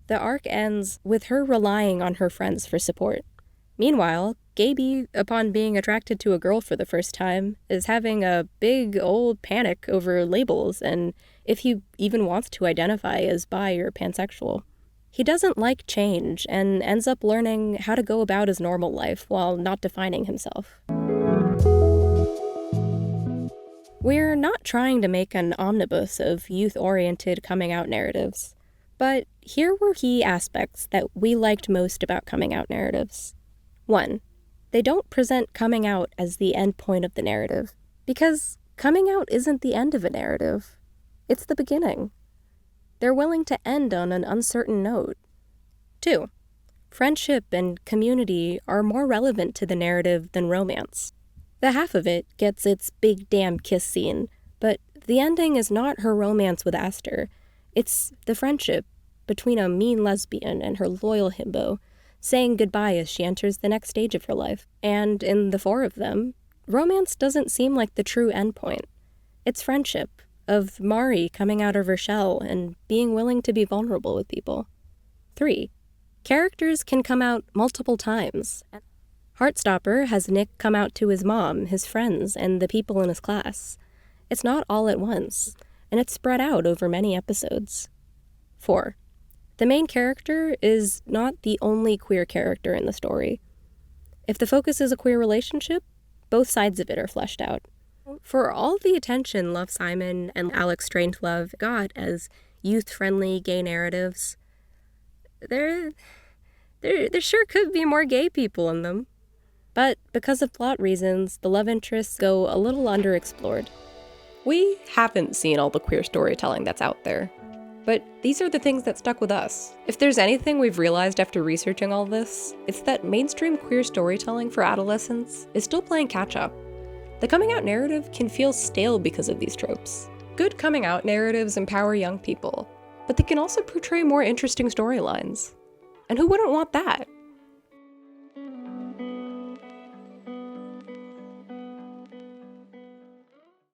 The arc ends with her relying on her friends for support. Meanwhile, Gaby, upon being attracted to a girl for the first time, is having a big old panic over labels and if he even wants to identify as bi or pansexual. He doesn't like change and ends up learning how to go about his normal life while not defining himself. We're not trying to make an omnibus of youth-oriented coming-out narratives, but here were key aspects that we liked most about coming-out narratives. 1. They don't present coming out as the end point of the narrative, because coming out isn't the end of a narrative. It's the beginning. They're willing to end on an uncertain note. 2. Friendship and community are more relevant to the narrative than romance. The half of it gets its big damn kiss scene, but the ending is not her romance with Aster. It's the friendship between a mean lesbian and her loyal himbo, saying goodbye as she enters the next stage of her life. And in the four of them, romance doesn't seem like the true endpoint. It's friendship, of Mari coming out of her shell and being willing to be vulnerable with people. 3. Characters can come out multiple times. Heartstopper has Nick come out to his mom, his friends, and the people in his class. It's not all at once, and it's spread out over many episodes. 4. The main character is not the only queer character in the story. If the focus is a queer relationship, both sides of it are fleshed out. For all the attention Love, Simon and Alex Strangelove got as youth-friendly gay narratives, there sure could be more gay people in them. But because of plot reasons, the love interests go a little underexplored. We haven't seen all the queer storytelling that's out there, but these are the things that stuck with us. If there's anything we've realized after researching all this, it's that mainstream queer storytelling for adolescents is still playing catch-up. The coming out narrative can feel stale because of these tropes. Good coming out narratives empower young people, but they can also portray more interesting storylines. And who wouldn't want that?